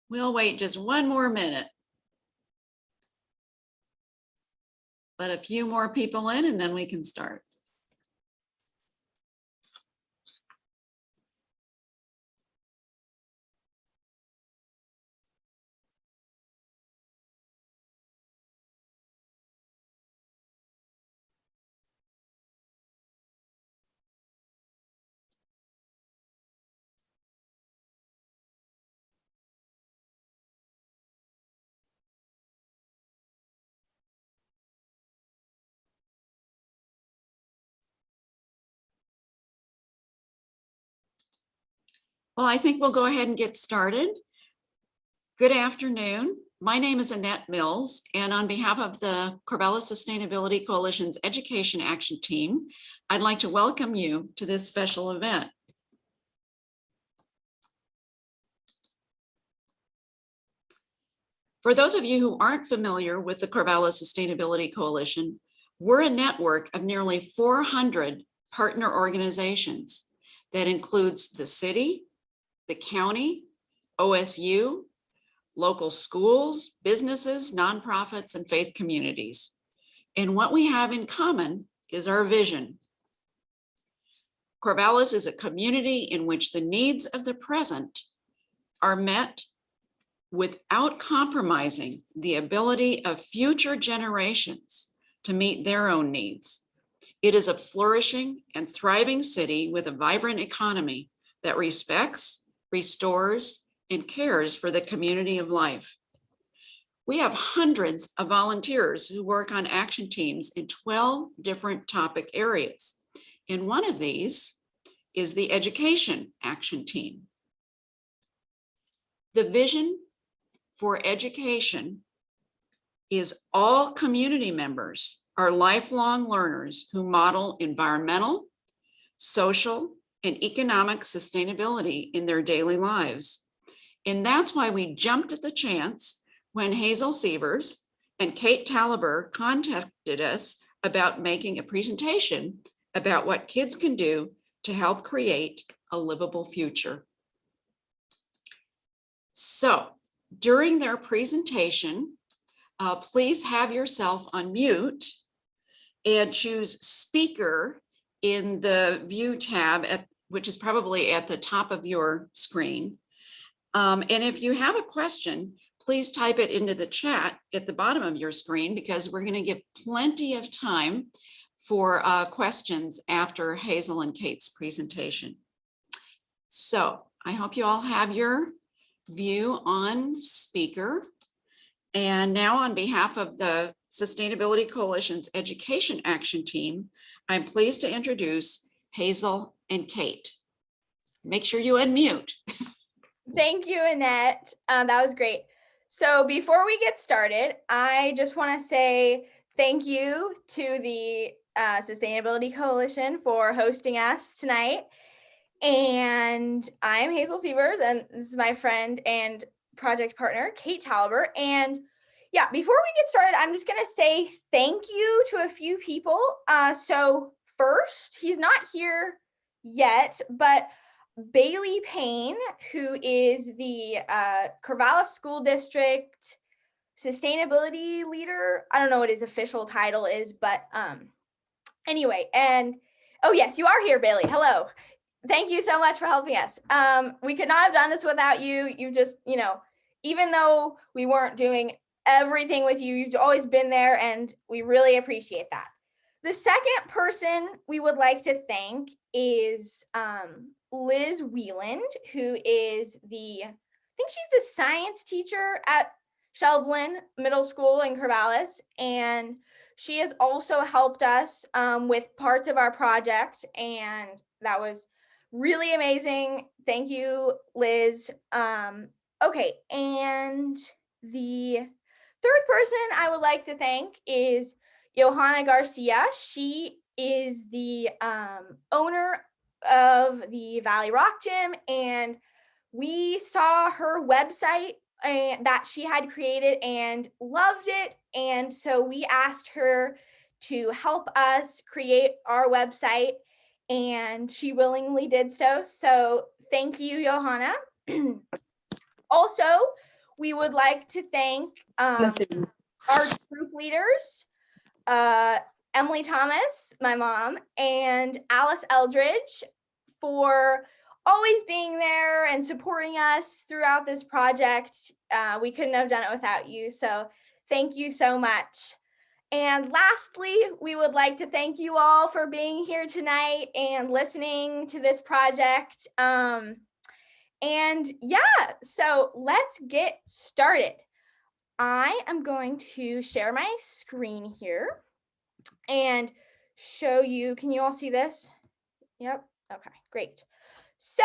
We'll wait just one more minute. Let a few more people in and then we can start. Well, I think we'll go ahead and get started. Good afternoon. My name is Annette Mills, and on behalf of the Corvallis Sustainability Coalition's Education Action Team, I'd like to welcome you to this special event. For those of you who aren't familiar with the Corvallis Sustainability Coalition, we're a network of nearly 400 partner organizations that includes the city, the county, OSU, local schools, businesses, nonprofits, and faith communities. And what we have in common is our vision. Corvallis is a community in which the needs of the present are met without compromising the ability of future generations to meet their own needs. It is a flourishing and thriving city with a vibrant economy that respects, restores, and cares for the community of life. We have hundreds of volunteers who work on action teams in 12 different topic areas. And one of these is the Education Action Team. The vision for education is all community members are lifelong learners who model environmental, social, and economic sustainability in their daily lives. And that's why we jumped at the chance when Hazel Seivers and Cate Talabere contacted us about making a presentation about what kids can do to help create a livable future. So during their presentation, please have yourself on mute and choose speaker in the view tab, which is probably at the top of your screen. And if you have a question, please type it into the chat at the bottom of your screen, because we're going to give plenty of time for questions after Hazel and Cate's presentation. So I hope you all have your view on speaker. And now on behalf of the Sustainability Coalition's Education Action Team, I'm pleased to introduce Hazel and Cate. Make sure you unmute. Thank you, Annette. That was great. So before we get started, I just want to say thank you to the Sustainability Coalition for hosting us tonight. And I'm Hazel Seivers, and this is my friend and project partner, Cate Talabere. And yeah, before we get started, I'm just going to say thank you to a few people. So first, he's not here yet, but Bailey Payne, who is the Corvallis School District Sustainability Leader. I don't know what his official title is, but anyway, and oh yes, you are here, Bailey. Hello. Thank you so much for helping us. We could not have done this without you. You just, even though we weren't doing everything with you, you've always been there, and we really appreciate that. The second person we would like to thank is Liz Wieland, who is I think she's the science teacher at Shelvlin Middle School in Corvallis, and she has also helped us with parts of our project, and that was really amazing. Thank you, Liz. Okay, and the third person I would like to thank is Johanna Garcia. She is the owner of the Valley Rock Gym, and we saw her website that she had created and loved it, and so we asked her to help us create our website, and she willingly did so. So thank you, Johanna. Also, we would like to thank our group leaders, Emily Thomas, my mom, and Alice Eldridge for always being there and supporting us throughout this project. We couldn't have done it without you, so thank you so much. And lastly, we would like to thank you all for being here tonight and listening to this project. And yeah, so let's get started. I am going to share my screen here and show you. Can you all see this? Yep. Okay, great. So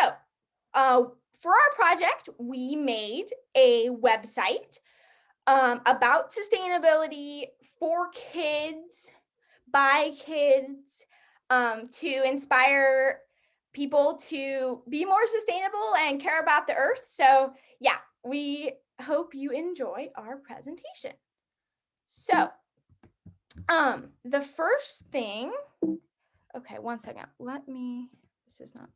for our project, we made a website about sustainability for kids, by kids, to inspire people to be more sustainable and care about the earth. So yeah, we hope you enjoy our presentation. So the first thing, okay, one second, this is not,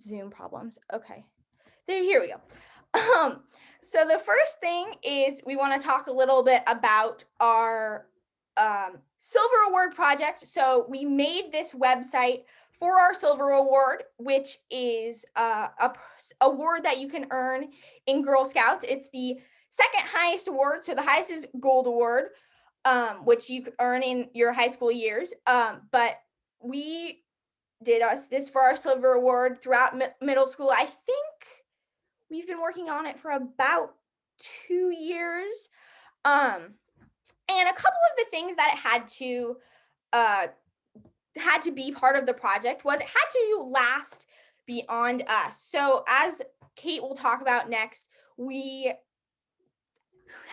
Zoom problems. Okay, here we go. So the first thing is we want to talk a little bit about our Silver Award project. So we made this website for our Silver Award, which is a award that you can earn in Girl Scouts. It's the second highest award. So the highest is Gold Award, which you could earn in your high school years. But we did this for our Silver Award throughout middle school. I think we've been working on it for about 2 years. And a couple of the things that it had to be part of the project was it had to last beyond us. So as Cate will talk about next, we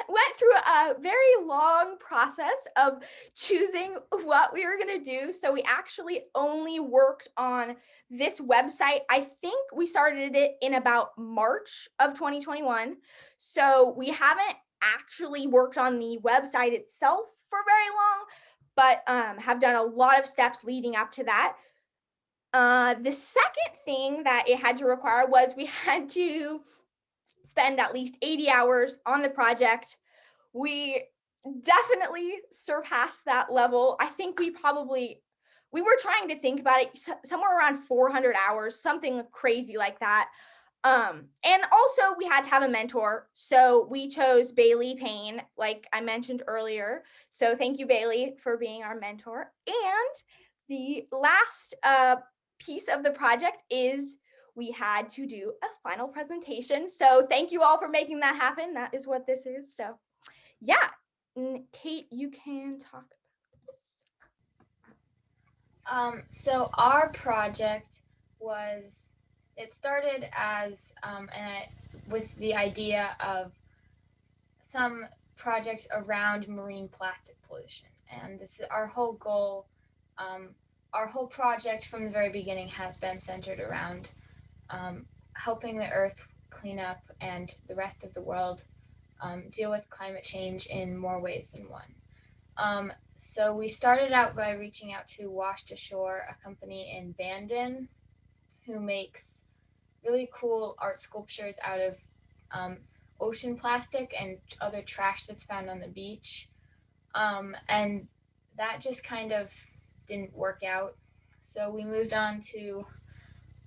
went through a very long process of choosing what we were going to do. So we actually only worked on this website. I think we started it in about March of 2021. So we haven't actually worked on the website itself for very long, but have done a lot of steps leading up to that. The second thing that it had to require was we had to spend at least 80 hours on the project. We definitely surpassed that level. I think we were trying to think about it somewhere around 400 hours, something crazy like that. And also we had to have a mentor. So we chose Bailey Payne, like I mentioned earlier. So thank you, Bailey, for being our mentor. And the last piece of the project is we had to do a final presentation. So thank you all for making that happen. That is what this is. So yeah, Cate, you can talk about this. So our project it started as with the idea of some project around marine plastic pollution. And this is our whole goal. Our whole project from the very beginning has been centered around helping the earth clean up and the rest of the world deal with climate change in more ways than one. So we started out by reaching out to Washed Ashore, a company in Bandon who makes really cool art sculptures out of ocean plastic and other trash that's found on the beach. And that just kind of didn't work out. So we moved on to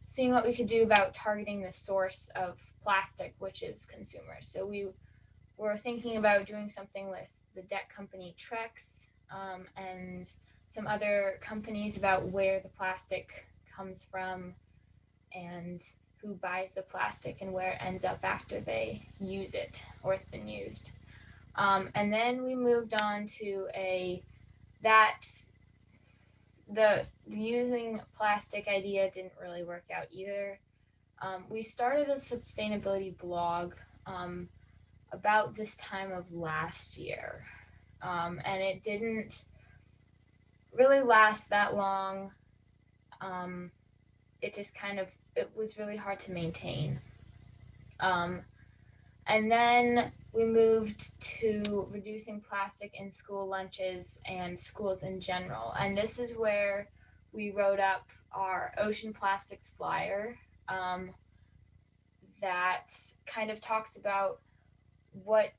seeing what we could do about targeting the source of plastic, which is consumers. So we were thinking about doing something with the debt company Trex and some other companies about where the plastic comes from and who buys the plastic and where it ends up after they use it or it's been used. And then we moved on to the using plastic idea didn't really work out either. We started a sustainability blog about this time of last year, and it didn't really last that long. It was really hard to maintain. And then we moved to reducing plastic in school lunches and schools in general. And this is where we wrote up our ocean plastics flyer that kind of talks about what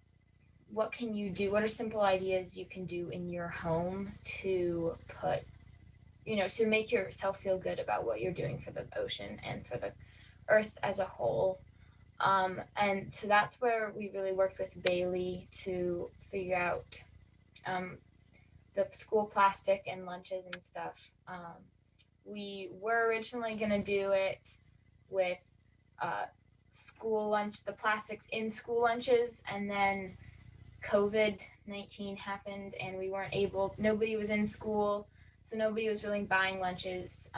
can you do, what are simple ideas you can do in your home to put, to make yourself feel good about what you're doing for the ocean and for the earth as a whole. And so that's where we really worked with Bailey to figure out the school plastic and lunches and stuff. We were originally going to do it with school lunch, the plastics in school lunches, and then COVID-19 happened and we weren't able, nobody was in school, so nobody was really buying lunches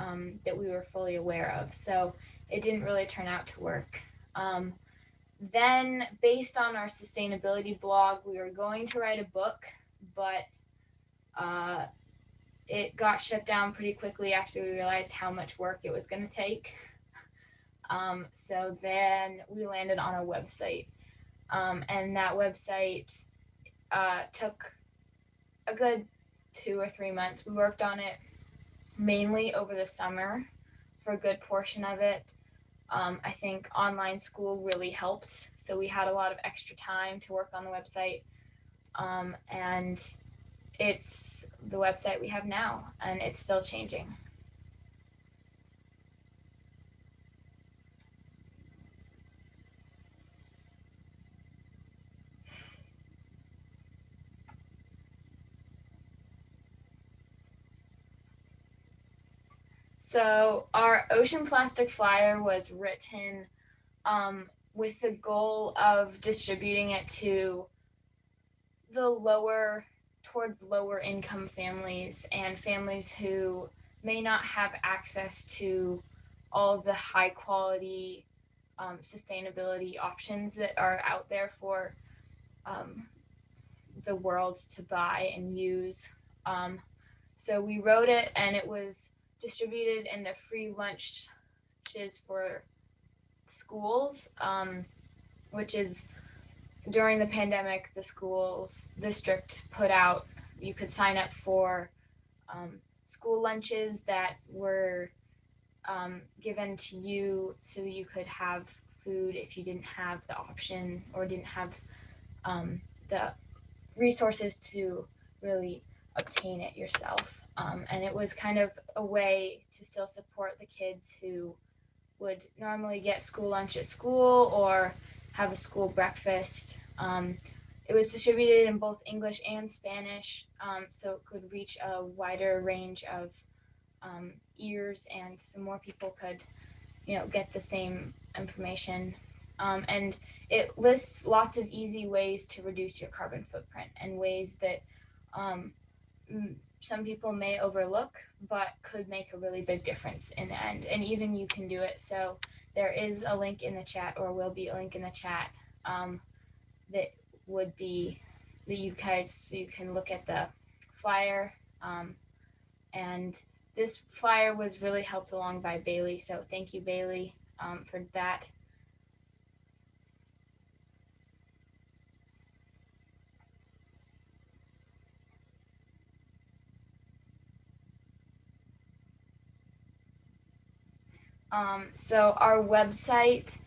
that we were fully aware of. So it didn't really turn out to work. Then based on our sustainability blog, we were going to write a book, but it got shut down pretty quickly after we realized how much work it was going to take. So then we landed on a website, and that website took a good 2 or 3 months. We worked on it mainly over the summer for a good portion of it. I think online school really helped, so we had a lot of extra time to work on the website, and it's the website we have now, and it's still changing. So our ocean plastic flyer was written with the goal of distributing it to towards lower income families and families who may not have access to all the high quality sustainability options that are out there for the world to buy and use. So we wrote it, and it was distributed in the free lunches for schools, which is during the pandemic, the schools district put out, you could sign up for school lunches that were given to you so that you could have food if you didn't have the option or didn't have the resources to really obtain it yourself. And it was kind of a way to still support the kids who would normally get school lunch at school or have a school breakfast. It was distributed in both English and Spanish, so it could reach a wider range of ears, and some more people could, get the same information. And it lists lots of easy ways to reduce your carbon footprint and ways that some people may overlook, but could make a really big difference in the end. And even you can do it. So there is a link in the chat, or will be a link in the chat, that would be that you guys, so you can look at the flyer. And this flyer was really helped along by Bailey. So thank you, Bailey, for that. So our website,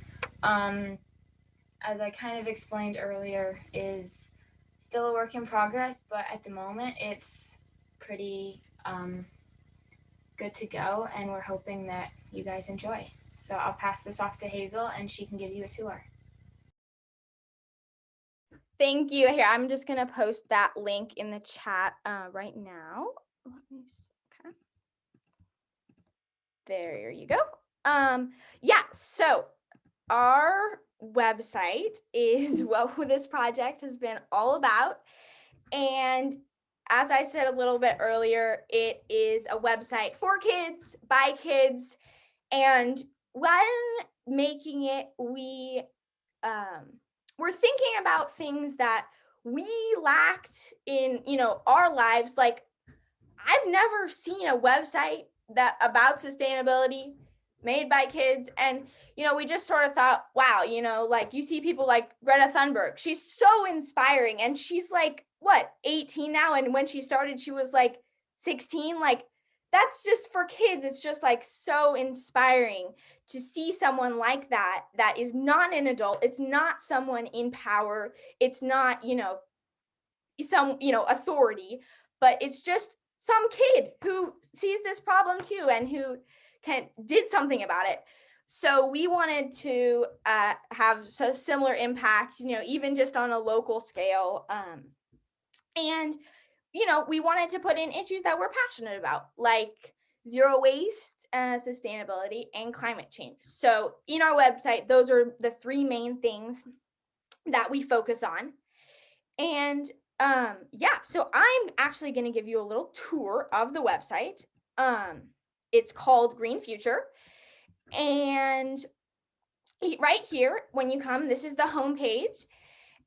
as I kind of explained earlier, is still a work in progress, but at the moment it's pretty good to go, and we're hoping that you guys enjoy. So I'll pass this off to Hazel, and she can give you a tour. Thank you. Here, I'm just going to post that link in the chat right now. Let me see. Okay. There you go. Yeah, so our website is what this project has been all about. And as I said a little bit earlier, it is a website for kids, by kids. And when making it, we're thinking about things that we lacked in, our lives. Like, I've never seen a website about sustainability made by kids. And, we just sort of thought, wow, like you see people like Greta Thunberg, she's so inspiring, and she's like, what, 18 now? And when she started, she was like 16. Like, that's just for kids. It's just like so inspiring to see someone like that, that is not an adult. It's not someone in power. It's not, some, authority, but it's just some kid who sees this problem too and who did something about it. So we wanted to have a similar impact, even just on a local scale. And we wanted to put in issues that we're passionate about, like zero waste, sustainability, and climate change. So in our website, those are the three main things that we focus on. And so I'm actually going to give you a little tour of the website. It's called Green Future. And right here, when you come, this is the homepage.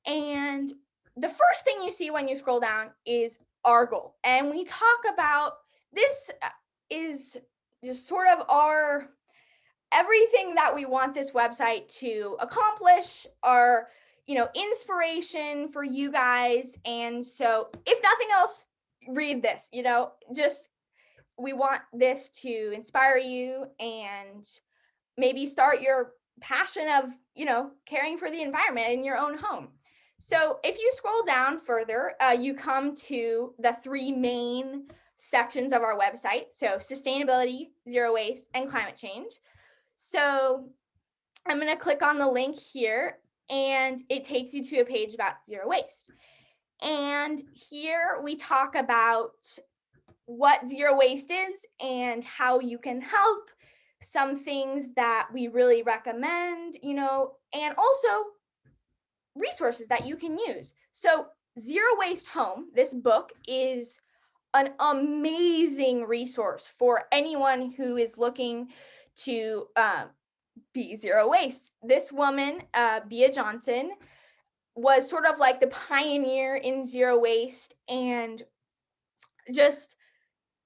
And the first thing you see when you scroll down is our goal. And we talk about this is just sort of our everything that we want this website to accomplish, our inspiration for you guys. And so if nothing else, read this, just we want this to inspire you and maybe start your passion of caring for the environment in your own home. So if you scroll down further, you come to the three main sections of our website. So sustainability, zero waste, and climate change. So I'm going to click on the link here and it takes you to a page about zero waste. And here we talk about what zero waste is and how you can help, some things that we really recommend, and also resources that you can use. So Zero Waste Home, this book is an amazing resource for anyone who is looking to be zero waste. This woman, Bea Johnson, was sort of like the pioneer in zero waste, and just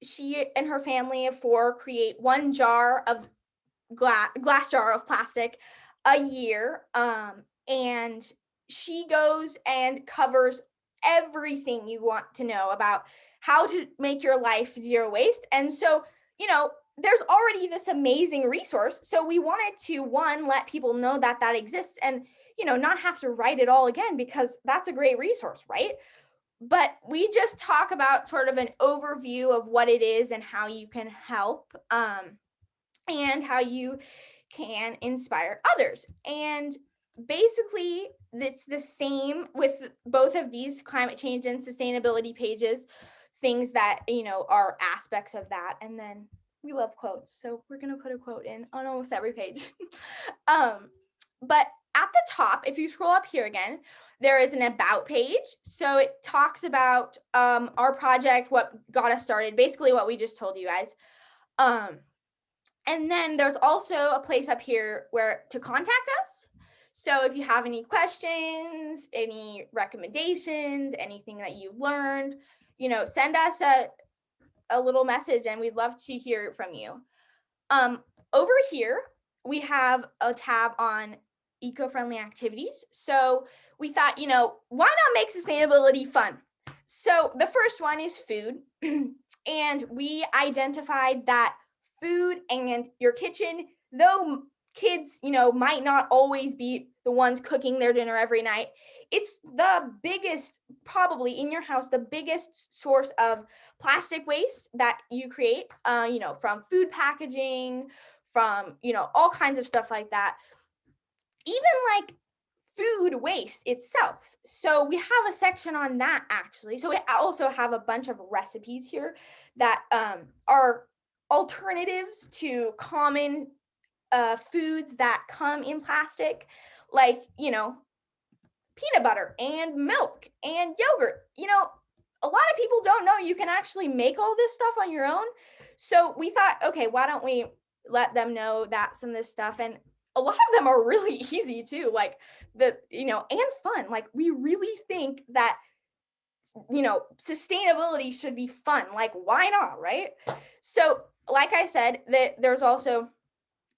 she and her family of 4 create 1 jar of glass jar of plastic a year, and she goes and covers everything you want to know about how to make your life zero waste. And so there's already this amazing resource, so we wanted to let people know that exists, and not have to write it all again, because that's a great resource, right? But we just talk about sort of an overview of what it is and how you can help, and how you can inspire others. And basically it's the same with both of these climate change and sustainability pages, things that are aspects of that. And then we love quotes, so we're going to put a quote in on almost every page. But at the top, if you scroll up here again, there is an about page. So it talks about our project, what got us started, basically what we just told you guys. And then there's also a place up here where to contact us. So if you have any questions, any recommendations, anything that you've learned, send us a little message, and we'd love to hear from you. Over here, we have a tab on eco-friendly activities. So we thought, why not make sustainability fun? So the first one is food. And we identified that food and your kitchen, though kids, might not always be the ones cooking their dinner every night, it's the biggest, probably in your house, the biggest source of plastic waste that you create, from food packaging, from, all kinds of stuff like that. Even like food waste itself. So we have a section on that, actually. So we also have a bunch of recipes here that are alternatives to common foods that come in plastic, like, peanut butter and milk and yogurt. A lot of people don't know you can actually make all this stuff on your own. So we thought, okay, why don't we let them know that some of this stuff, and a lot of them are really easy too, like and fun. Like, we really think that, sustainability should be fun. Like, why not, right? So like I said, that there's also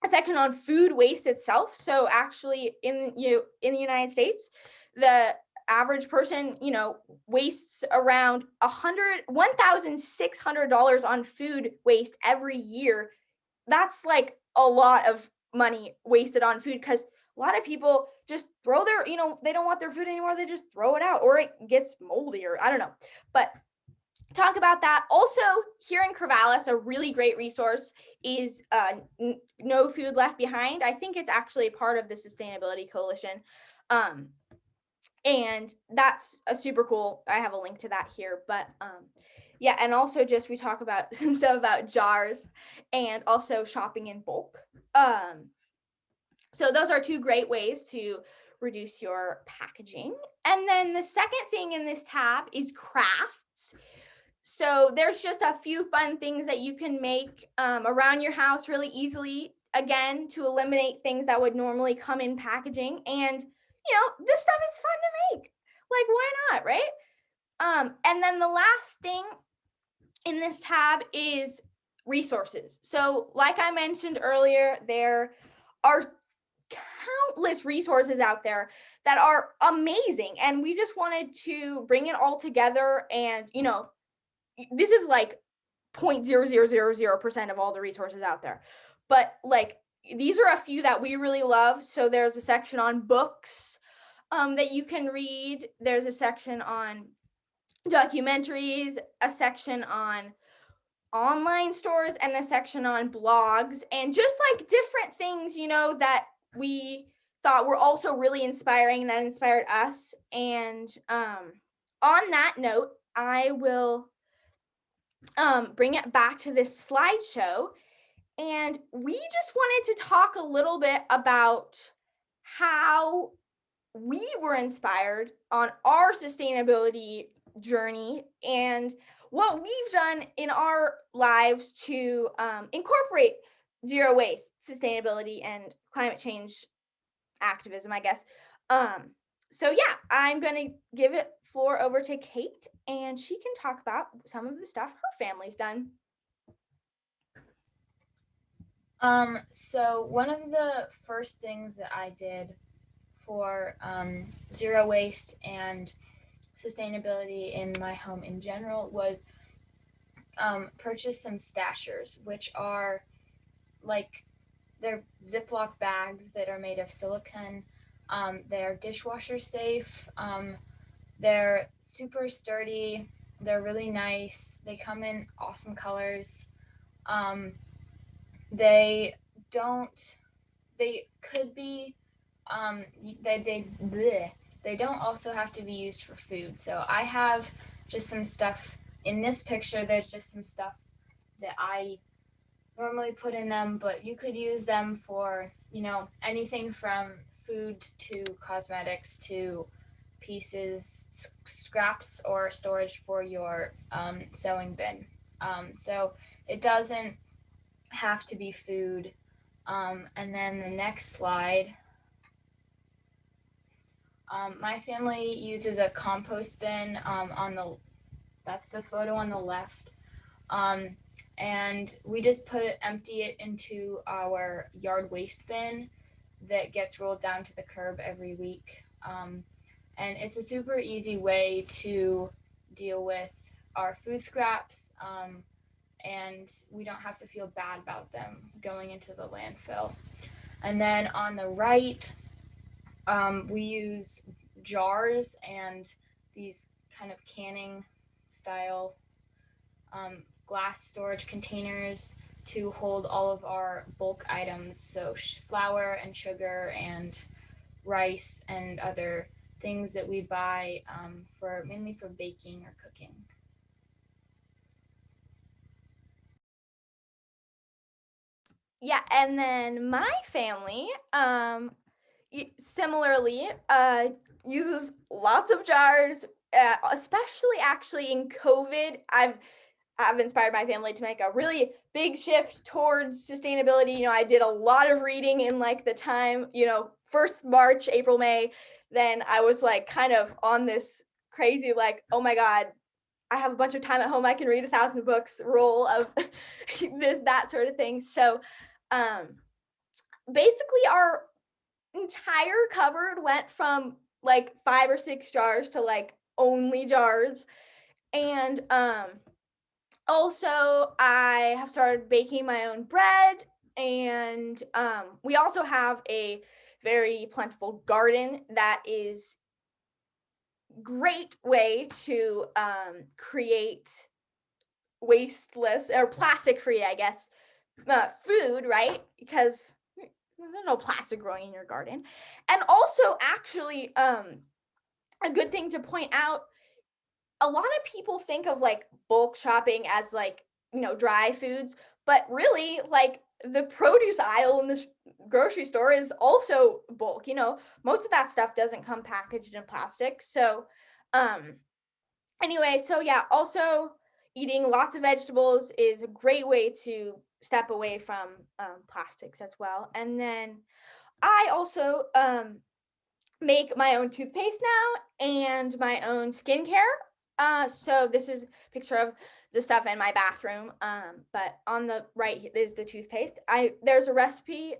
a section on food waste itself. So actually in the United States, the average person, wastes around $1,600 on food waste every year. That's like a lot of money wasted on food, because a lot of people just throw their, they don't want their food anymore. They just throw it out, or it gets moldy, or I don't know. But talk about that. Also, here in Corvallis, a really great resource is No Food Left Behind. I think it's actually a part of the Sustainability Coalition. And that's a super cool. I have a link to that here. But yeah, and also just we talk about some stuff about jars and also shopping in bulk. So those are two great ways to reduce your packaging. And then the second thing in this tab is crafts. So there's just a few fun things that you can make around your house really easily, again, to eliminate things that would normally come in packaging. And, this stuff is fun to make. Like, why not, right? And then the last thing in this tab is resources. So like I mentioned earlier, there are countless resources out there that are amazing. And we just wanted to bring it all together. And, this is like 0.0000% of all the resources out there. But like, these are a few that we really love. So there's a section on books that you can read. There's a section on documentaries, a section on online stores, and a section on blogs, and just like different things, that we thought were also really inspiring, that inspired us. And on that note, I will bring it back to this slideshow. And we just wanted to talk a little bit about how we were inspired on our sustainability journey and what we've done in our lives to incorporate zero waste, sustainability, and climate change activism, I guess. So yeah, I'm going to give it floor over to Cate, and she can talk about some of the stuff her family's done. So one of the first things that I did for zero waste and sustainability in my home in general was purchase some stashers, which are like, they're Ziploc bags that are made of silicone. They're dishwasher safe. They're super sturdy. They're really nice. They come in awesome colors. They could be, they don't also have to be used for food. So I have just some stuff in this picture. There's just some stuff that I normally put in them, but you could use them for, anything from food to cosmetics to pieces, scraps, or storage for your sewing bin. So it doesn't have to be food. And then the next slide, my family uses a compost bin that's the photo on the left. And we just empty it into our yard waste bin that gets rolled down to the curb every week. And it's a super easy way to deal with our food scraps, and we don't have to feel bad about them going into the landfill. And then on the right, we use jars and these kind of canning style glass storage containers to hold all of our bulk items, so flour and sugar and rice and other things that we buy mainly for baking or cooking. Yeah, and then my family similarly uses lots of jars, especially actually in COVID. I've inspired my family to make a really big shift towards sustainability. I did a lot of reading in like the time, first March, April, May. Then I was like kind of on this crazy, like, oh my God, I have a bunch of time at home. I can read 1,000 books rule of that sort of thing. So basically our entire cupboard went from like 5 or 6 jars to like only jars. And also I have started baking my own bread, and we also have a very plentiful garden that is great way to create wasteless or plastic free, I guess, food, right? Because there's no plastic growing in your garden. And also, actually, a good thing to point out, a lot of people think of like bulk shopping as like, dry foods, but really, like, the produce aisle in this grocery store is also bulk. Most of that stuff doesn't come packaged in plastic. So, um, anyway, so yeah, also eating lots of vegetables is a great way to step away from plastics as well. And then I also make my own toothpaste now and my own skincare. So this is a picture of the stuff in my bathroom. But on the right is the toothpaste. There's a recipe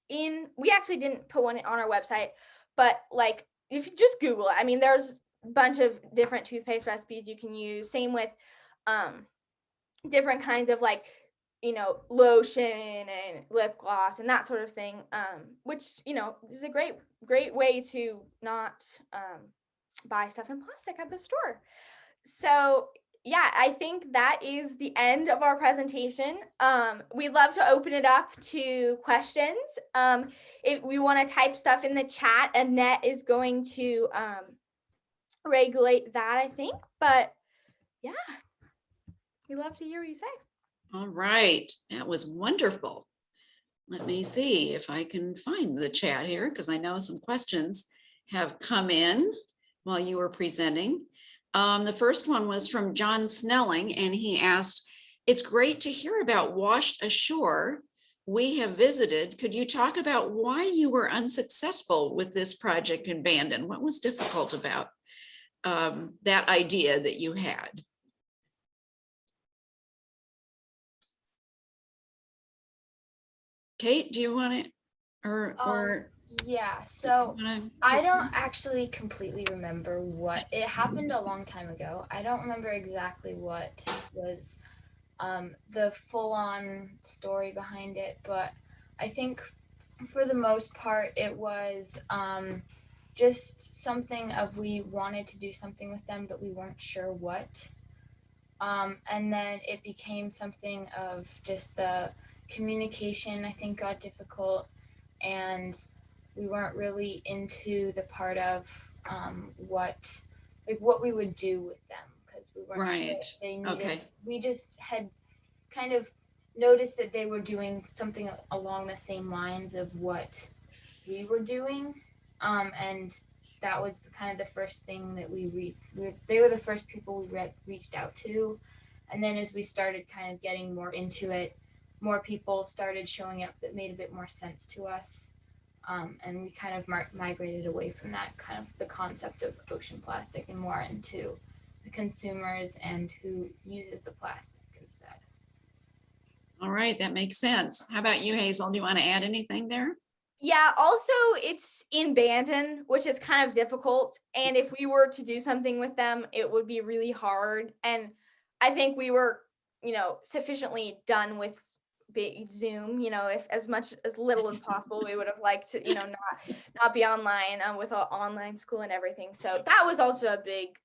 we actually didn't put one on our website, but like if you just Google it, I mean, there's a bunch of different toothpaste recipes you can use. Same with different kinds of like lotion and lip gloss and that sort of thing, which is a great way to not buy stuff in plastic at the store. So yeah, I think that is the end of our presentation. We'd love to open it up to questions. If we want to type stuff in the chat, Annette is going to regulate that, I think. But yeah, we'd love to hear what you say. All right, that was wonderful. Let me see if I can find the chat here, because I know some questions have come in while you were presenting. The first one was from John Snelling, and he asked, "It's great to hear about Washed Ashore. We have visited. Could you talk about why you were unsuccessful with this project in Bandon? What was difficult about that idea that you had?" Cate, do you want it? Or Yeah, so wanna- I don't actually completely remember what it happened a long time ago. I don't remember exactly what was the full-on story behind it, but I think for the most part it was just something of we wanted to do something with them, but we weren't sure what. And then it became something of just the communication, I think, got difficult, and we weren't really into the part of what we would do with them, because we weren't sure Right. if they needed. Okay. We just had kind of noticed that they were doing something along the same lines of what we were doing, and that was kind of the first thing that they were the first people we reached out to. And then as we started kind of getting more into it, more people started showing up that made a bit more sense to us. And we kind of migrated away from that kind of the concept of ocean plastic and more into the consumers and who uses the plastic instead. All right, that makes sense. How about you, Hazel? Do you want to add anything there? Yeah, also it's in Bandon, which is kind of difficult. And if we were to do something with them, it would be really hard. And I think we were, sufficiently done with Zoom, if as little as possible, we would have liked to, not be online with our online school and everything. So that was also a big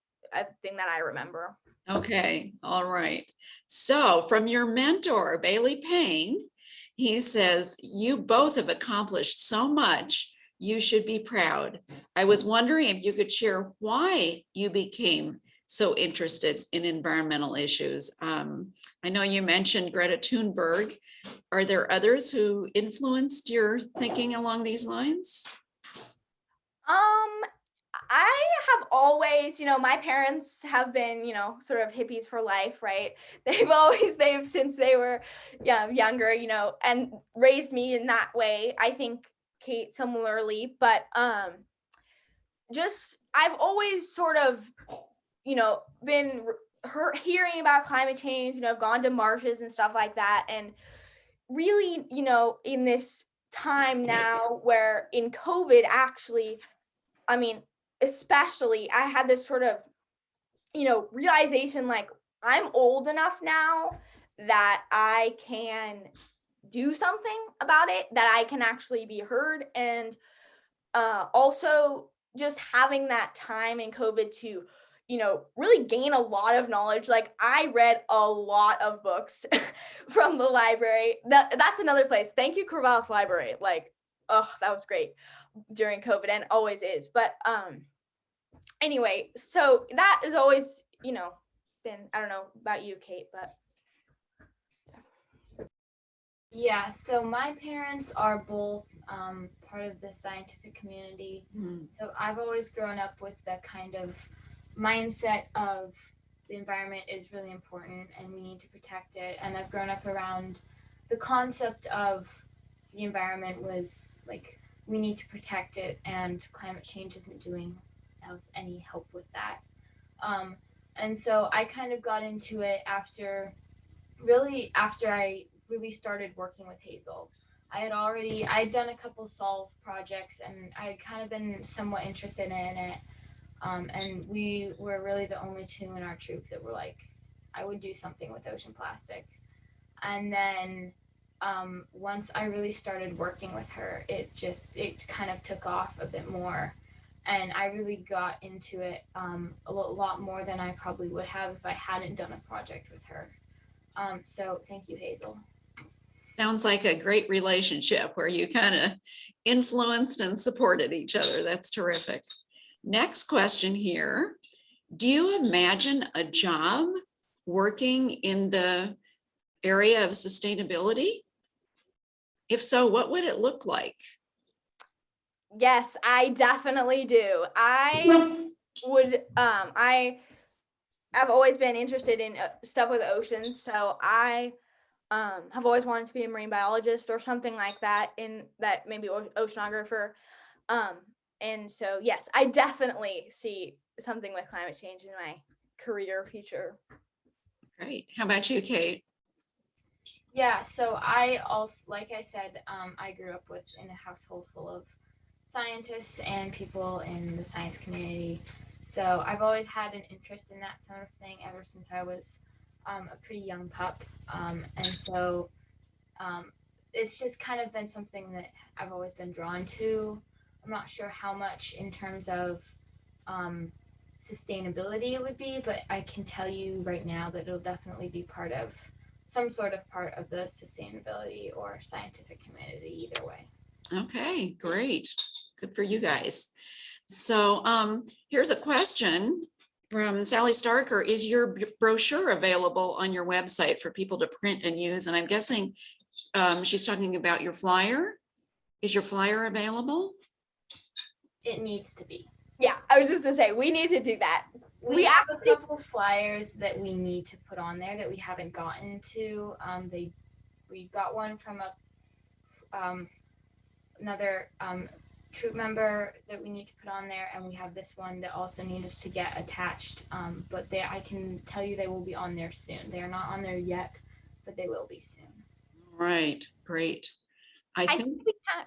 thing that I remember. Okay, all right. So from your mentor, Bailey Payne, he says, "You both have accomplished so much. You should be proud. I was wondering if you could share why you became so interested in environmental issues. I know you mentioned Greta Thunberg. Are there others who influenced your thinking along these lines?" I have always, my parents have been, sort of hippies for life, right? They've since they were younger, and raised me in that way. I think Cate similarly, but just I've always sort of, been hearing about climate change, gone to marches and stuff like that. And really, in this time now where in COVID, actually, I mean, especially I had this sort of, realization, like, I'm old enough now that I can do something about it, that I can actually be heard. And also just having that time in COVID to, really gain a lot of knowledge. Like, I read a lot of books from the library. That's another place. Thank you, Corvallis Library. Like, oh, that was great during COVID and always is. But anyway, so that is always, been, I don't know about you, Cate, but Yeah, so my parents are both part of the scientific community. So I've always grown up with that kind of mindset of the environment is really important and we need to protect it. And I've grown up around the concept of the environment was like we need to protect it and climate change isn't doing us any help with that. And so I kind of got into it after I really started working with Hazel. I'd done a couple solve projects and I had kind of been somewhat interested in it. And we were really the only two in our troop that were like, I would do something with ocean plastic. And then once I really started working with her, it kind of took off a bit more. And I really got into it a lot more than I probably would have if I hadn't done a project with her. So thank you, Hazel. Sounds like a great relationship where you kind of influenced and supported each other. That's terrific. Next question here. Do you imagine a job working in the area of sustainability? If so, what would it look like? yes, I definitely do. I have always been interested in stuff with oceans, so I have always wanted to be a marine biologist or something like that, in that maybe oceanographer. And so yes, I definitely see something with climate change in my career future. Great. How about you, Cate? Yeah, so I also, like I said, I grew up in a household full of scientists and people in the science community. So I've always had an interest in that sort of thing ever since I was a pretty young pup. And so it's just kind of been something that I've always been drawn to. I'm not sure how much in terms of sustainability it would be, but I can tell you right now that it'll definitely be some sort of part of the sustainability or scientific community either way. Okay, great. Good for you guys. So here's a question from Sally Starker. Is your brochure available on your website for people to print and use? And I'm guessing she's talking about your flyer. Is your flyer available? It needs to be. Yeah, I was just gonna say, we need to do that. We have a couple flyers that we need to put on there that we haven't gotten to. We got one from another troop member that we need to put on there, and we have this one that also needs to get attached. But I can tell you they will be on there soon. They are not on there yet, but they will be soon. Right, great. I think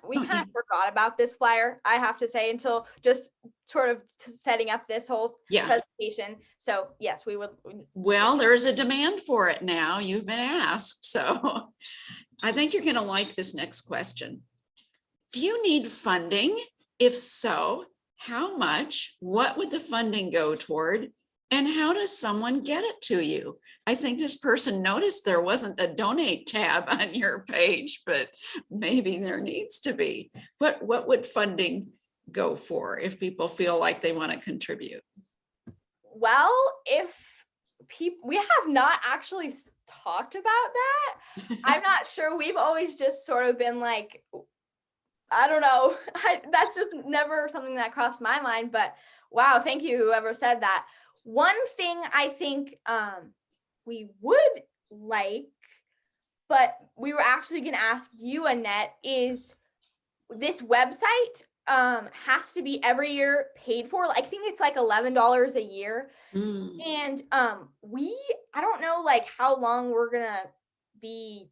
we kind of forgot about this flyer, I have to say, until just sort of setting up this whole presentation. So yes, we would. Well, there's a demand for it now. You've been asked. So I think you're going to like this next question. Do you need funding? If so, how much? What would the funding go toward? And how does someone get it to you? I think this person noticed there wasn't a donate tab on your page, but maybe there needs to be. What would funding go for if people feel like they want to contribute? Well, we have not actually talked about that. I'm not sure. We've always just sort of been like, I don't know. That's just never something that crossed my mind, but wow, thank you, whoever said that. One thing I think we would like, but we were actually going to ask you, Annette, is this website has to be every year paid for. I think it's like $11 a year. And I don't know like how long we're going to be,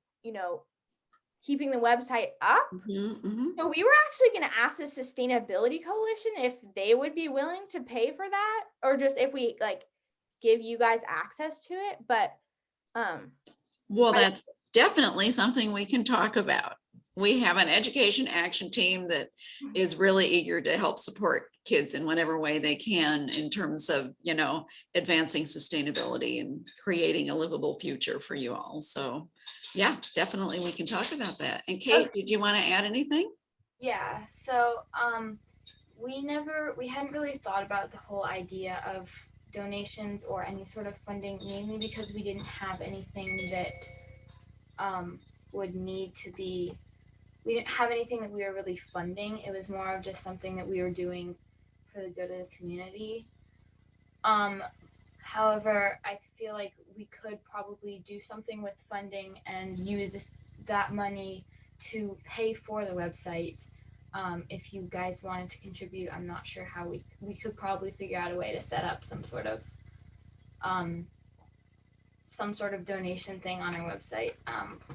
keeping the website up. Mhm, mhm. So we were actually going to ask the Sustainability Coalition if they would be willing to pay for that, or just if we like give you guys access to it. But Well, I- that's definitely something we can talk about. We have an education action team that is really eager to help support kids in whatever way they can in terms of, advancing sustainability and creating a livable future for you all. So yeah, definitely we can talk about that. And Kate, did you want to add anything? Yeah, so we hadn't really thought about the whole idea of donations or any sort of funding, mainly because we didn't have anything that would need to be, we didn't have anything that we were really funding. It was more of just something that we were doing for the good of the community. However, I feel like we could probably do something with funding and use that money to pay for the website. If you guys wanted to contribute, I'm not sure how we could probably figure out a way to set up some sort of donation thing on our website.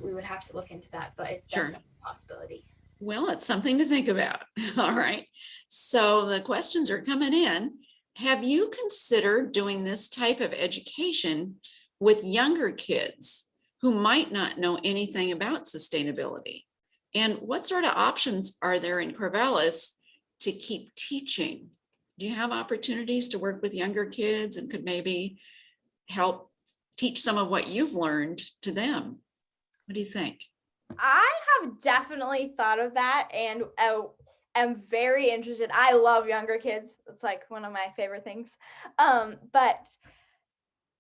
We would have to look into that, but it's Sure. definitely a possibility. Well, it's something to think about. All right. So the questions are coming in. Have you considered doing this type of education with younger kids who might not know anything about sustainability? And what sort of options are there in Corvallis to keep teaching? Do you have opportunities to work with younger kids and could maybe help teach some of what you've learned to them? What do you think? I have definitely thought of that and am very interested. I love younger kids. It's like one of my favorite things. But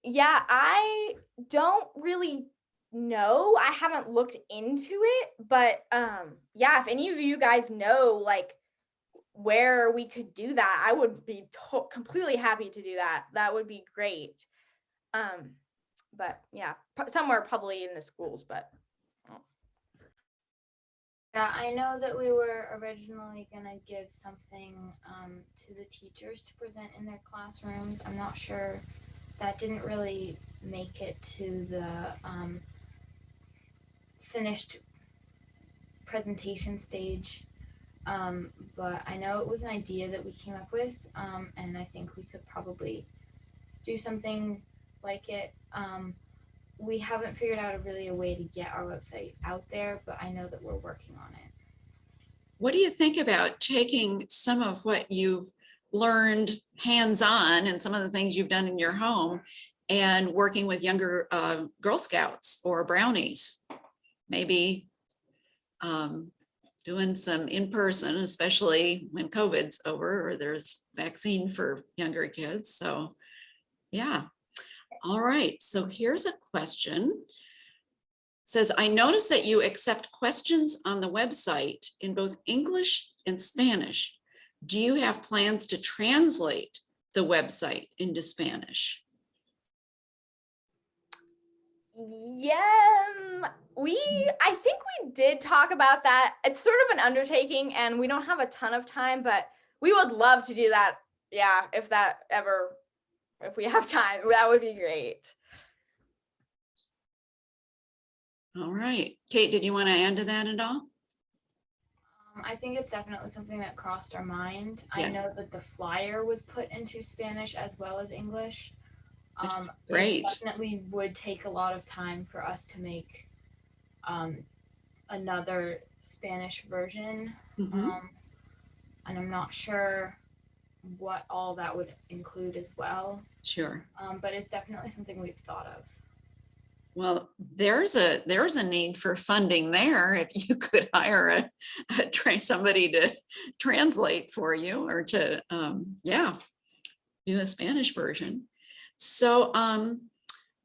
yeah, I don't really know. I haven't looked into it, but yeah, if any of you guys know like where we could do that, I would be completely happy to do that. That would be great. But yeah, somewhere probably in the schools, but Yeah, I know that we were originally gonna give something to the teachers to present in their classrooms. I'm not sure, that didn't really make it to the finished presentation stage. But I know it was an idea that we came up with, and I think we could probably do something like it. We haven't figured out a way to get our website out there, but I know that we're working on it. What do you think about taking some of what you've learned hands-on and some of the things you've done in your home and working with younger Girl Scouts or Brownies? Maybe doing some in-person, especially when COVID's over or there's vaccine for younger kids. So yeah. All right. So here's a question. It says, I noticed that you accept questions on the website in both English and Spanish. Do you have plans to translate the website into Spanish? yeah, I think we did talk about that. It's sort of an undertaking and we don't have a ton of time, but we would love to do that. Yeah, if we have time, that would be great. All right. Kate, did you want to add to that at all? I think it's definitely something that crossed our mind. Yeah. I know that the flyer was put into Spanish as well as English. Great. It definitely would take a lot of time for us to make another Spanish version. Mhm. And I'm not sure what all that would include as well. Sure. But it's definitely something we've thought of. Well, there's a need for funding there. If you could hire somebody to translate for you or to, do a Spanish version. So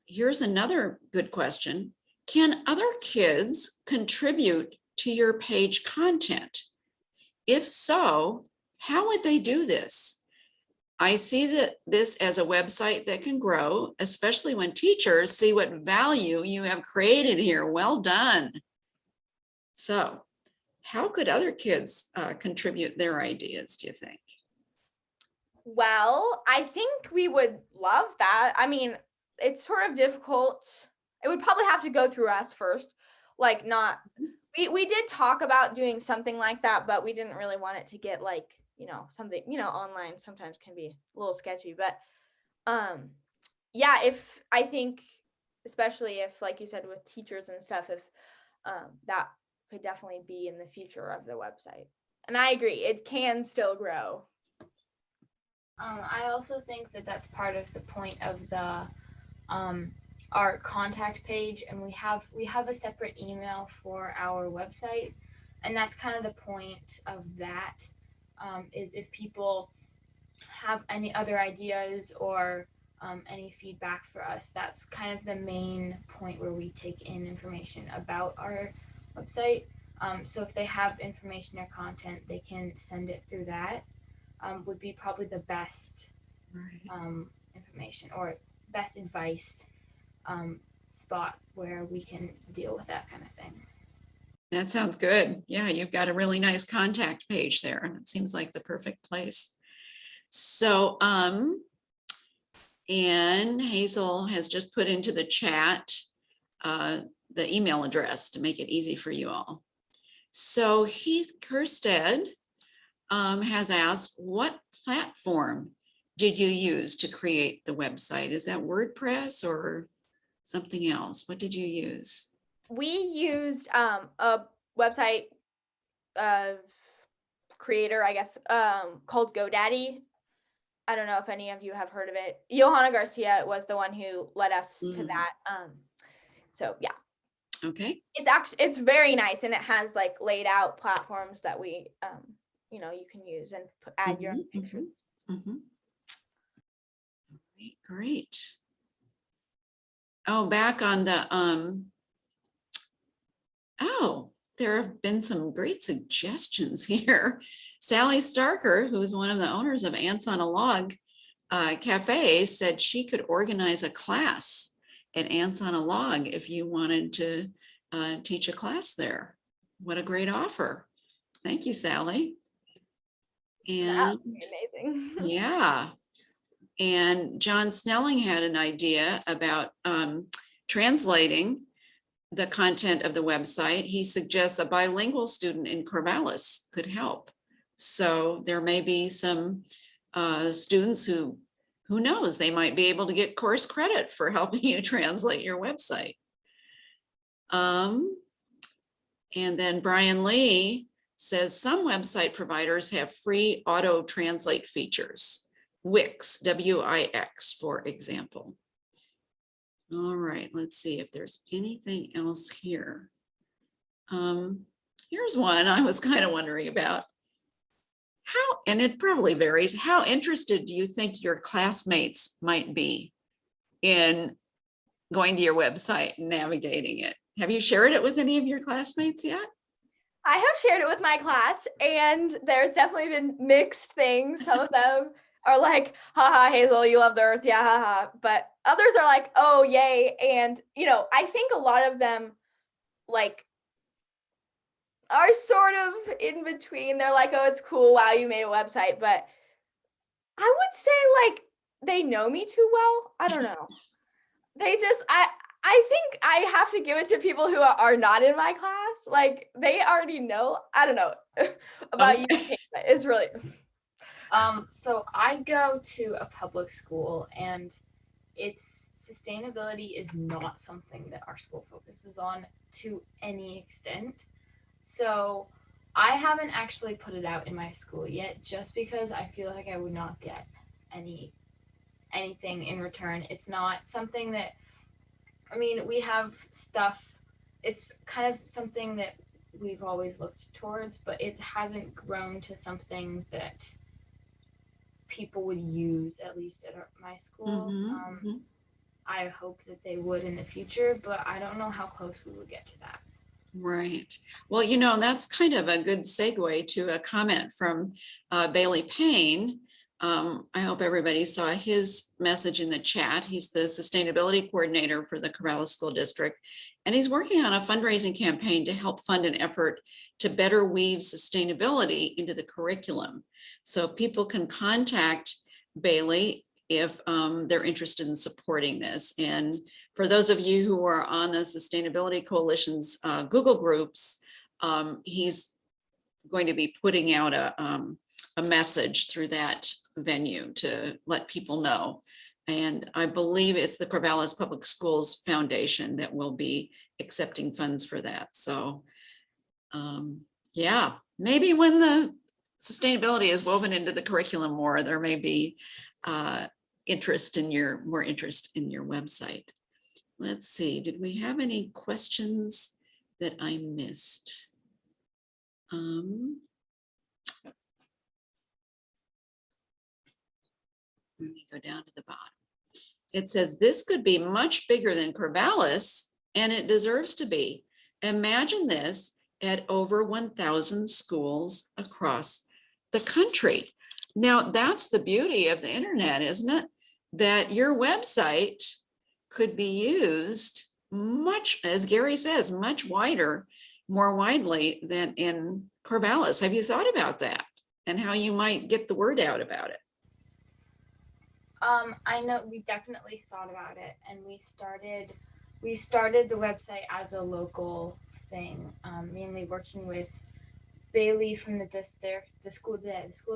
here's another good question. Can other kids contribute to your page content? If so, how would they do this? I see this as a website that can grow, especially when teachers see what value you have created here. Well done. So how could other kids contribute their ideas, do you think? Well, I think we would love that. I mean, it's sort of difficult. It would probably have to go through us first, like not We did talk about doing something like that, but we didn't really want it to get like, something, online sometimes can be a little sketchy, but yeah, if I think, especially if, like you said, with teachers and stuff, if that could definitely be in the future of the website. And I agree, it can still grow. I also think that that's part of the point of the our contact page, and we have a separate email for our website, and that's kind of the point of that. Is if people have any other ideas or any feedback for us, that's kind of the main point where we take in information about our website. So if they have information or content, they can send it through that. Would be probably the best information or best advice spot where we can deal with that kind of thing. That sounds good. Yeah, you've got a really nice contact page there. It seems like the perfect place. So, and Hazel has just put into the chat the email address to make it easy for you all. So Heath Kerstead has asked, what platform did you use to create the website? Is that WordPress or something else? What did you use? We used a website creator, I guess, called GoDaddy. I don't know if any of you have heard of it. Johanna Garcia was the one who led us to that. So yeah. Okay. It's very nice, and it has like laid out platforms that we you can use and add your own pictures. Great. Oh, back on the oh, there have been some great suggestions here. Sally Starker, who's one of the owners of Ants on a Log Cafe, said she could organize a class at Ants on a Log if you wanted to teach a class there. What a great offer. Thank you, Sally. And amazing. Yeah. And John Snelling had an idea about translating the content of the website. He suggests a bilingual student in Corvallis could help. So there may be some students who knows, they might be able to get course credit for helping you translate your website. And then Brian Lee says some website providers have free auto translate features. Wix, W-I-X, for example. All right, let's see if there's anything else here. Here's one I was kind of wondering about. How, and it probably varies, how interested do you think your classmates might be in going to your website and navigating it? Have you shared it with any of your classmates yet? I have shared it with my class, and there's definitely been mixed things. Some of them are like, haha, Hazel, you love the earth, yeah, haha. But others are like, oh, yay. And, I think a lot of them like are sort of in between. They're like, oh, it's cool. Wow, you made a website. But I would say like they know me too well. I don't know. They just, I think I have to give it to people who are not in my class. Like they already know. I don't know about you. It's really. So I go to a public school, and sustainability is not something that our school focuses on to any extent. So I haven't actually put it out in my school yet, just because I feel like I would not get anything in return. It's not something that, we have stuff, it's kind of something that we've always looked towards, but it hasn't grown to something that people would use, at least at my school. I hope that they would in the future, but I don't know how close we would get to that. Right. Well, that's kind of a good segue to a comment from Bailey Payne. I hope everybody saw his message in the chat. He's the sustainability coordinator for the Corvallis School District, and he's working on a fundraising campaign to help fund an effort to better weave sustainability into the curriculum. So people can contact Bailey if they're interested in supporting this. And for those of you who are on the Sustainability Coalition's Google groups, he's going to be putting out a message through that venue to let people know. And I believe it's the Corvallis Public Schools Foundation that will be accepting funds for that. So yeah, maybe when the sustainability is woven into the curriculum more, there may be more interest in your website. Let's see, did we have any questions that I missed? Let me go down to the bottom. It says this could be much bigger than Corvallis, and it deserves to be. Imagine this at over 1,000 schools across the country. Now, that's the beauty of the internet, isn't it? That your website could be used much, as Gary says, much wider, more widely than in Corvallis. Have you thought about that and how you might get the word out about it? I know we definitely thought about it, and we started the website as a local thing, mainly working with Bailey from the district, the school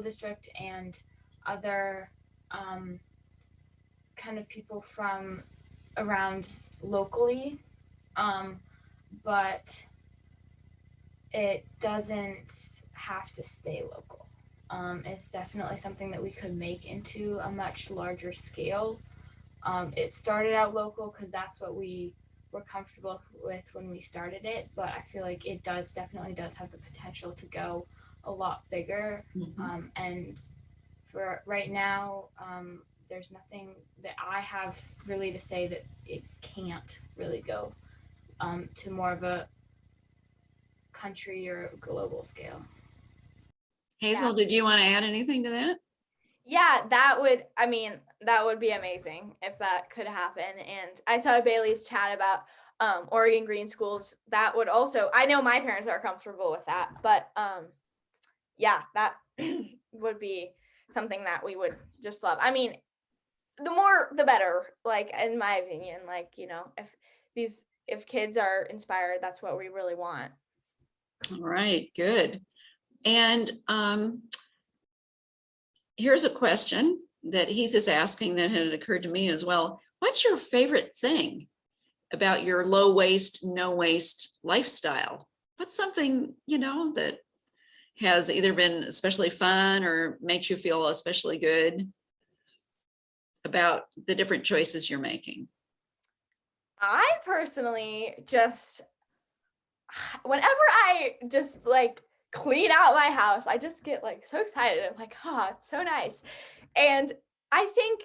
district, and other kind of people from around locally, but it doesn't have to stay local. It's definitely something that we could make into a much larger scale. It started out local because that's what we were comfortable with when we started it, but I feel like it definitely does have the potential to go a lot bigger. And for right now, there's nothing that I have really to say that it can't really go to more of a country or global scale. Hazel, did you want to add anything to that? Yeah, that would be amazing if that could happen. And I saw Bailey's chat about Oregon Green Schools. That would also, I know my parents are comfortable with that, but yeah, that would be something that we would just love. I mean, the more the better, like in my opinion, like, you know, if kids are inspired, that's what we really want. All right, good. And here's a question that Heath is asking that had occurred to me as well. What's your favorite thing about your low waste, no waste lifestyle? What's something, you know, that has either been especially fun or makes you feel especially good about the different choices you're making? I personally just, whenever I just like clean out my house, I just get like so excited. I'm like, it's so nice. And I think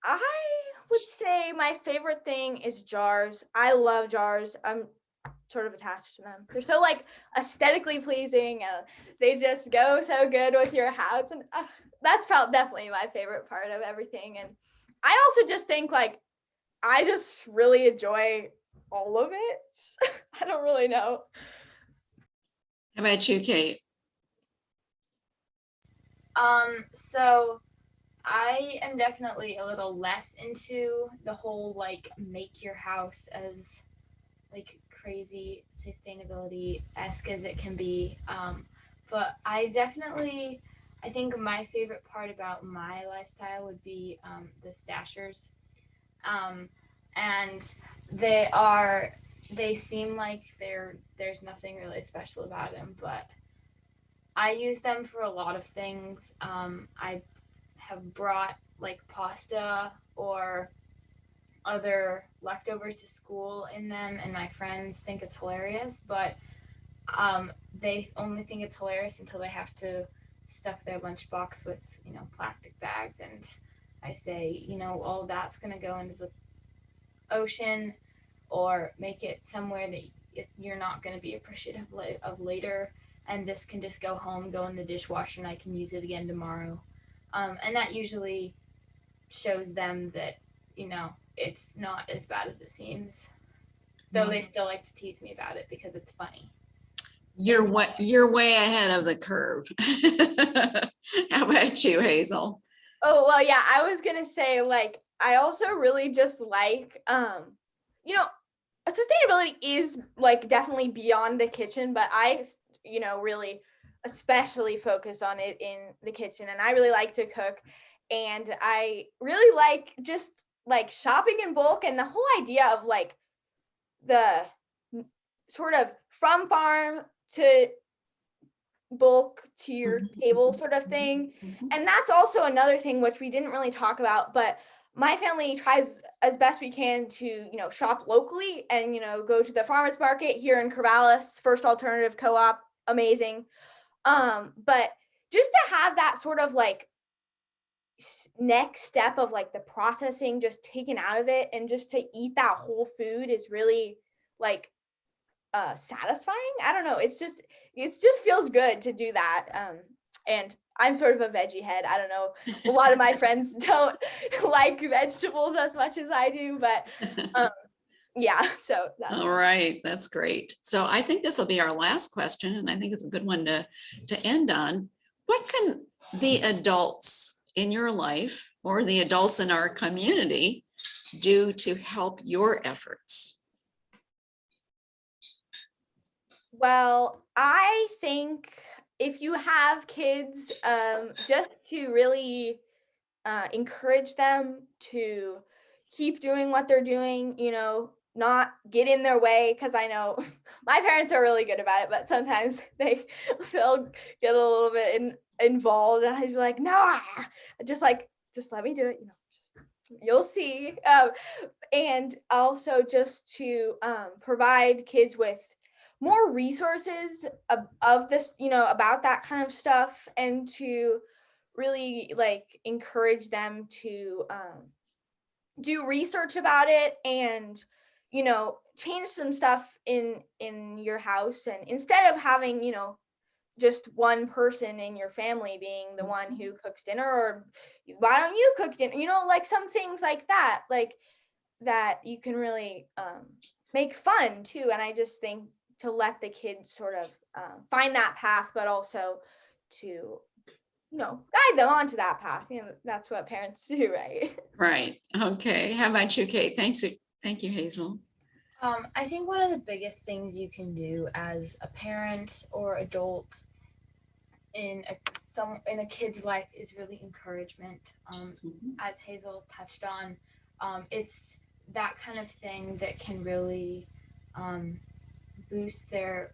I would say my favorite thing is jars. I love jars. I'm sort of attached to them. They're so like aesthetically pleasing, and they just go so good with your house. And that's definitely my favorite part of everything. And I also just think like, I just really enjoy all of it. I don't really know. How about you, Cate? So I am definitely a little less into the whole like make your house as like crazy sustainability-esque as it can be. But I think my favorite part about my lifestyle would be the stashers. And they seem like there's nothing really special about them, but I use them for a lot of things. I have brought like pasta or other leftovers to school in them, and my friends think it's hilarious, but they only think it's hilarious until they have to stuff their lunchbox with, you know, plastic bags, and I say, you know, all that's going to go into the ocean, or make it somewhere that you're not going to be appreciative of later, and this can just go home, go in the dishwasher, and I can use it again tomorrow. And that usually shows them that, you know, it's not as bad as it seems, though they still like to tease me about it because it's funny. You're way ahead of the curve. How about you, Hazel? Oh, well, yeah, I was gonna say, like, I also really just like, you know, sustainability is like definitely beyond the kitchen, but I, really especially focus on it in the kitchen. And I really like to cook, and I really like just like shopping in bulk, and the whole idea of like the sort of from farm to bulk to your table sort of thing. And that's also another thing which we didn't really talk about, but my family tries as best we can to, shop locally and, go to the farmers market here in Corvallis, First Alternative Co-op, amazing. But just to have that sort of like next step of like the processing just taken out of it, and just to eat that whole food is really like satisfying. I don't know, it just feels good to do that. And I'm sort of a veggie head. I don't know, a lot of my friends don't like vegetables as much as I do, but yeah, so that's All right, that's great. So I think this will be our last question, and I think it's a good one to end on. What can the adults in your life or the adults in our community do to help your efforts? Well, I think if you have kids, just to really encourage them to keep doing what they're doing, not get in their way. Because I know my parents are really good about it, but sometimes they'll get a little bit involved, and I'd be like, no, just let me do it. You'll see. And also just to provide kids with more resources of this, about that kind of stuff, and to really like encourage them to do research about it, and change some stuff in your house. And instead of having just one person in your family being the one who cooks dinner, or why don't you cook dinner, like some things like that, like that you can really make fun too. And I just think to let the kids sort of find that path, but also to guide them onto that path. That's what parents do, right? Right. Okay. How about you, Kate? Thank you, Hazel. I think one of the biggest things you can do as a parent or adult in a kid's life is really encouragement. As Hazel touched on, it's that kind of thing that can really boost their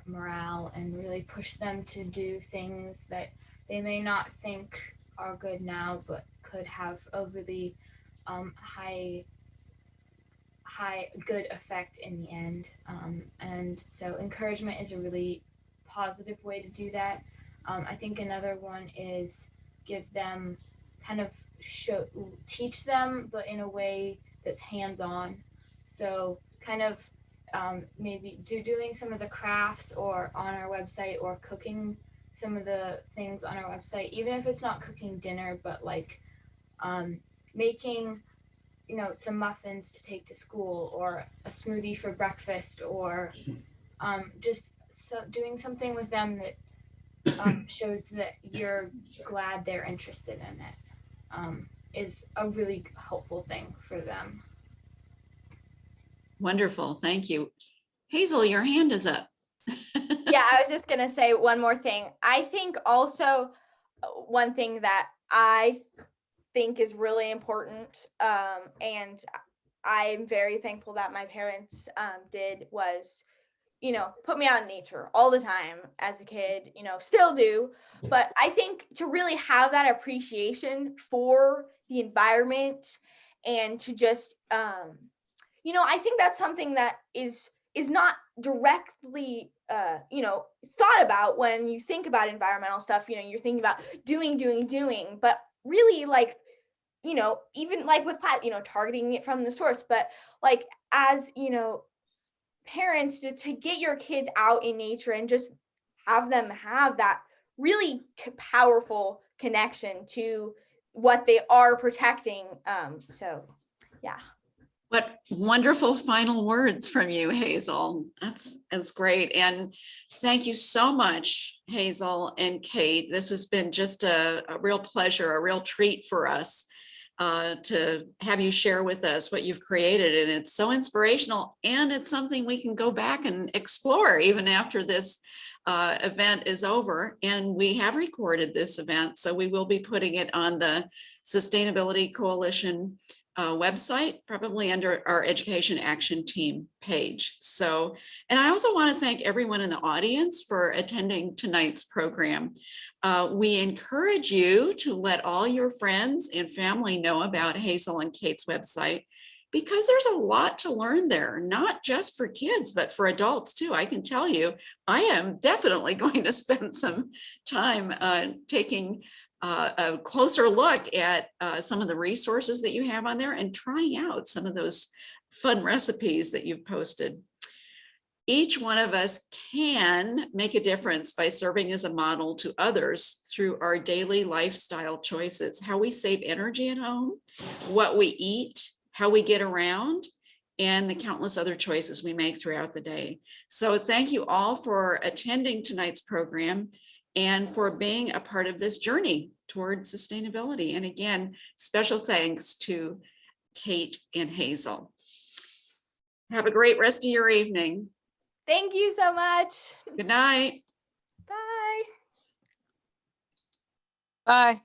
morale and really push them to do things that they may not think are good now, but could have a really high good effect in the end. And so encouragement is a really positive way to do that. I think another one is give them teach them, but in a way that's hands-on. So kind of maybe doing some of the crafts or on our website, or cooking some of the things on our website, even if it's not cooking dinner, but like making some muffins to take to school, or a smoothie for breakfast, or just doing something with them that shows that you're glad they're interested in it, is a really helpful thing for them. Wonderful. Thank you. Hazel, your hand is up. Yeah, I was just gonna say one more thing. I think also one thing that I think is really important, and I'm very thankful that my parents did, was put me out in nature all the time as a kid, still do. But I think to really have that appreciation for the environment, and to just I think that's something that is not directly thought about when you think about environmental stuff. You're thinking about doing, but really, like, even like with targeting it from the source. But like, as parents, to get your kids out in nature and just have them have that really powerful connection to what they are protecting. So yeah. What wonderful final words from you, Hazel. That's great. And thank you so much, Hazel and Cate. This has been just a real pleasure, a real treat for us to have you share with us what you've created. And it's so inspirational, and it's something we can go back and explore even after this event is over. And we have recorded this event, so we will be putting it on the Sustainability Coalition website, probably under our Education Action Team page. So, and I also want to thank everyone in the audience for attending tonight's program. We encourage you to let all your friends and family know about Hazel and Cate's website, because there's a lot to learn there, not just for kids, but for adults too. I can tell you, I am definitely going to spend some time taking a closer look at some of the resources that you have on there and trying out some of those fun recipes that you've posted. Each one of us can make a difference by serving as a model to others through our daily lifestyle choices, how we save energy at home, what we eat, how we get around, and the countless other choices we make throughout the day. So thank you all for attending tonight's program and for being a part of this journey toward sustainability. And again, special thanks to Cate and Hazel. Have a great rest of your evening. Thank you so much. Good night. Bye. Bye.